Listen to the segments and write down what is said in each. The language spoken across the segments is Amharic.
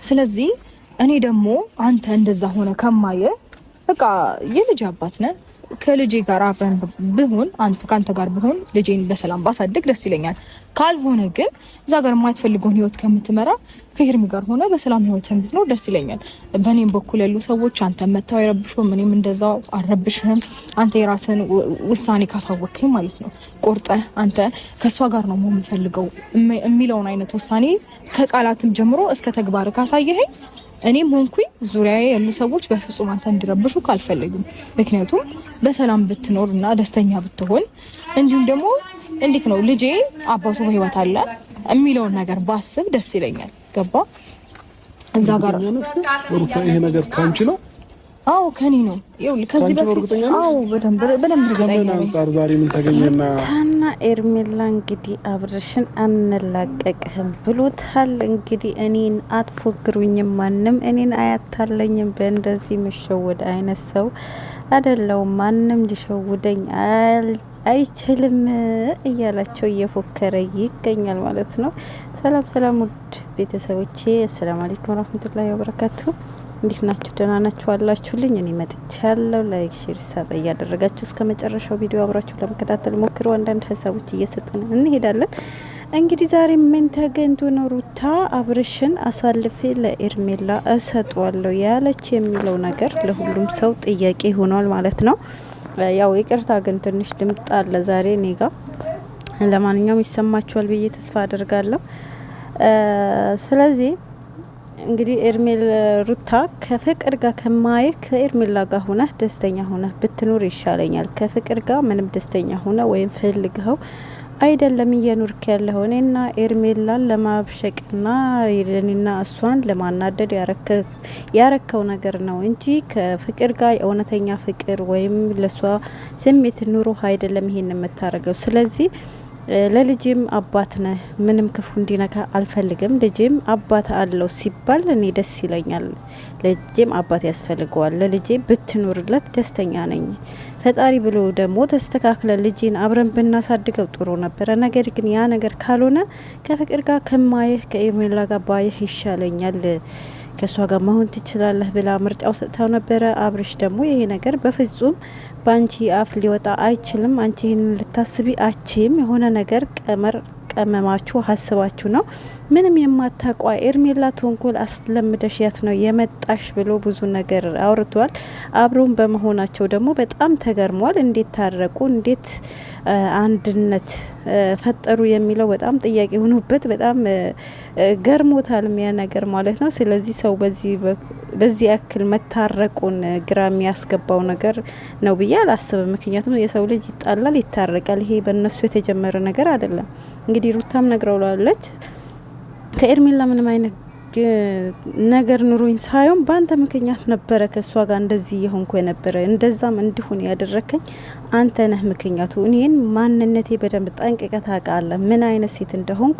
ስለዚህ እኔ ደግሞ አንተ እንደዛ ሆነ ከማየ በቃ የልጅ አባት ነህ ከልጄ ጋር አብረን ብሆን ካንተ ጋር ብሆን ልጄን በሰላም ባሳድግ ደስ ይለኛል። ካልሆነ ግን እዛ ጋር የማትፈልገውን ህይወት ከምትመራ ከሄርሚ ጋር ሆነ በሰላም ህይወትን ብትኖር ደስ ይለኛል። በእኔም በኩል ያሉ ሰዎች አንተ መታው አይረብሹም፣ እኔም እንደዛው አልረብሽህም። አንተ የራስህን ውሳኔ ካሳወቅከኝ ማለት ነው ቆርጠህ አንተ ከሷ ጋር ነው መሆን የምፈልገው የሚለውን አይነት ውሳኔ ከቃላትም ጀምሮ እስከ ተግባር ካሳየኸኝ እኔም ሆንኩኝ ዙሪያዬ ያሉ ሰዎች በፍጹም አንተ እንዲረብሹ ካልፈለጉም፣ ምክንያቱም በሰላም ብትኖርና ደስተኛ ብትሆን እንዲሁም ደግሞ እንዴት ነው ልጄ አባቱ በህይወት አለ የሚለውን ነገር ባስብ ደስ ይለኛል። ገባ እዛ ጋር ይሄ ነገር ካንቺ ነው? አዎ ከኔ ነው። ይኸውልህ ከዚህ በፊት አዎ በደንብ እርግጠኛ ነኝ። ዛሬ ምን ተገኘና ታና ኤርሜላ እንግዲህ አብርሽን አንላቀቅህም ብሎታል። እንግዲህ እኔን አትፎግሩኝም፣ ማንም እኔን አያታለኝም፣ በእንደዚህ መሸወድ አይነት ሰው አይደለሁም፣ ማንም ሊሸውደኝ አይችልም እያላቸው እየፎከረ ይገኛል ማለት ነው። ሰላም ሰላም ውድ ቤተሰቦቼ፣ አሰላሙ አለይኩም ወራህመቱላሂ ወበረካቱ። እንዴት ናችሁ? ደህና ናችሁ አላችሁልኝ? እኔ መጥቻለሁ። ላይክ ሼር ሰብ እያደረጋችሁ እስከ መጨረሻው ቪዲዮ አብራችሁ ለመከታተል ሞክሩ። አንዳንድ ሀሳቦች እየሰጠን እንሄዳለን። እንግዲህ ዛሬ ምን ተገኝቶ ነው ሩታ አብርሽን አሳልፌ ለኤርሜላ እሰጠዋለሁ ያለች የሚለው ነገር ለሁሉም ሰው ጥያቄ ሆኗል ማለት ነው። ያው ይቅርታ ግን ትንሽ ድምጽ አለ ዛሬ እኔ ጋር። ለማንኛውም ይሰማችኋል ብዬ ተስፋ አደርጋለሁ። ስለዚህ እንግዲህ ሩታ ከፍቅር ጋር ከማየህ ከኤርሜላ ጋር ሆነህ ደስተኛ ሆነህ ብትኖር ይሻለኛል። ከፍቅር ጋር ምንም ደስተኛ ሆነ ወይም ፈልገው አይደለም እየኖርክ ያለው እኔና ኤርሜላን ለማብሸቅና እኔና እሷን ለማናደድ ያረከው ነገር ነው እንጂ ከፍቅር ጋር የእውነተኛ ፍቅር ወይም ለሷ ስሜት ኑሮ አይደለም ይሄን የምታረገው። ስለዚህ ለልጄም አባት ነህ፣ ምንም ክፉ እንዲነካ አልፈልግም። ልጄም አባት አለው ሲባል እኔ ደስ ይለኛል። ልጄም አባት ያስፈልገዋል። ለልጄ ብትኖርለት ደስተኛ ነኝ። ፈጣሪ ብሎ ደግሞ ተስተካክለ ልጄን አብረን ብናሳድገው ጥሩ ነበረ። ነገር ግን ያ ነገር ካልሆነ ከፍቅር ጋር ከማየህ ከኤርሜላ ጋር ባየህ ይሻለኛል፣ ከሷ ጋር መሆን ትችላለህ ብላ ምርጫው ሰጥታው ነበረ። አብርሽ ደግሞ ይሄ ነገር በፍጹም ባንቺ አፍ ሊወጣ አይችልም፣ አንቺ ይሄን ልታስቢ አችም፣ የሆነ ነገር ቀመማችሁ ሀስባችሁ ነው፣ ምንም የማታቋ ኤርሜላ ተንኮል አስለምደሽያት ነው የመጣሽ ብሎ ብዙ ነገር አውርቷል። አብረውን በመሆናቸው ደግሞ በጣም ተገርሟል። እንዴት ታረቁ፣ እንዴት አንድነት ፈጠሩ የሚለው በጣም ጥያቄ ሆኖበት በጣም ገርሞታል ያ ነገር ማለት ነው። ስለዚህ ሰው በዚህ ያክል መታረቁን ግራ የሚያስገባው ነገር ነው ብዬ አላስብም። ምክንያቱም የሰው ልጅ ይጣላል፣ ይታረቃል። ይሄ በእነሱ የተጀመረ ነገር አይደለም። እንግዲህ ሩታም ነግረውላለች ከኤርሜላ ምንም አይነት ነገር ኑሮኝ ሳይሆን ባንተ ምክንያት ነበረ ከሷ ጋር እንደዚህ የሆንኩ የነበረ፣ እንደዛም እንዲሆን ያደረከኝ አንተ ነህ ምክንያቱ። እኔን ማንነቴ በደንብ ጠንቅቀህ ታውቃለህ፣ ምን አይነት ሴት እንደሆንኩ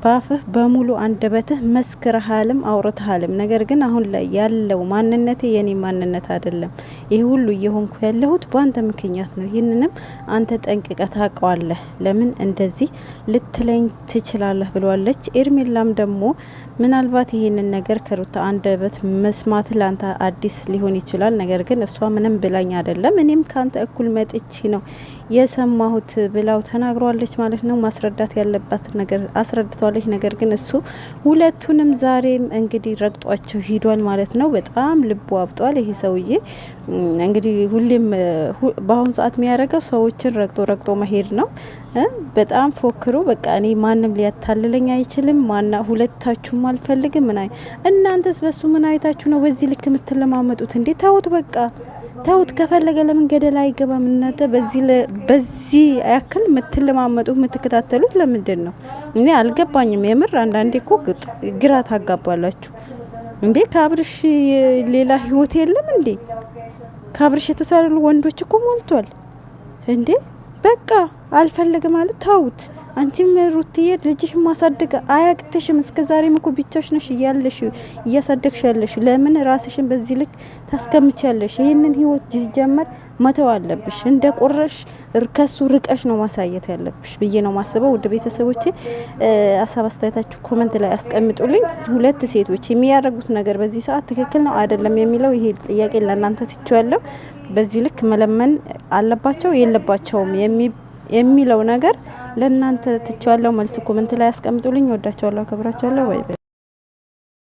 ባፍህ በሙሉ አንደበትህ መስክረሃልም አውርተሃልም። ነገር ግን አሁን ላይ ያለው ማንነቴ የኔ ማንነት አይደለም። ይሄ ሁሉ እየሆንኩ ያለሁት ባንተ ምክንያት ነው። ይህንንም አንተ ጠንቅቀህ ታውቀዋለህ። ለምን እንደዚህ ልትለኝ ትችላለህ ብለዋለች። ኤርሜላም ደግሞ ምናልባት ይሄንን ነገር ከሩታ አንደበት መስማት ላንተ አዲስ ሊሆን ይችላል። ነገር ግን እሷ ምንም ብላኝ አይደለም፣ እኔም ካንተ እኩል መጥቼ ነው የሰማሁት ብላው ተናግሯለች ማለት ነው። ማስረዳት ያለባት ነገር አስረድቷለች። ነገር ግን እሱ ሁለቱንም ዛሬም እንግዲህ ረግጧቸው ሂዷል ማለት ነው። በጣም ልቡ አብጧል ይሄ ሰውዬ። እንግዲህ ሁሌም በአሁኑ ሰዓት የሚያደርገው ሰዎችን ረግጦ መሄድ ነው። በጣም ፎክሩ። በቃ እኔ ማንም ሊያታልለኝ አይችልም፣ ሁለታችሁም አልፈልግም። እናንተስ በሱ ምን አይታችሁ ነው በዚህ ልክ የምትለማመጡት እንዴ? ታውት በቃ ተውት። ከፈለገ ለምን ገደል አይገባም? እናንተ በዚህ ያክል የምትለማመጡት የምትከታተሉት ለምንድን ነው? እኔ አልገባኝም የምር። አንዳንዴ እኮ ግራ ታጋባላችሁ እንዴ። ከአብርሽ ሌላ ህይወት የለም እንዴ? ከአብርሽ የተሳሉ ወንዶች እኮ ሞልቷል እንዴ። በቃ አልፈልግም ማለት ተውት። አንቺም ሩትዬ ልጅሽ ማሳደግ አያቅትሽም። እስከዛሬም እኮ ብቻሽ ነሽ እያሳደግሽ ያለሽ። ለምን ራስሽን በዚህ ልክ ታስከምቻለሽ? ይሄንን ህይወት ሲጀመር መተው አለብሽ። እንደ ቆረሽ ከሱ ርቀሽ ነው ማሳየት ያለብሽ ብዬ ነው ማስበው። ውድ ቤተሰቦቼ ሀሳብ አስተያየታችሁ ኮሜንት ላይ አስቀምጡልኝ። ሁለት ሴቶች የሚያደርጉት ነገር በዚህ ሰዓት ትክክል ነው አይደለም የሚለው ይሄ ጥያቄ ለእናንተ ትቼዋለሁ። በዚህ ልክ መለመን አለባቸው የለባቸውም የሚለው ነገር ለእናንተ ትቼዋለሁ። መልስ ኮሜንት ላይ አስቀምጡልኝ። ወዳቸዋለሁ፣ አከብራቸዋለሁ። ወይ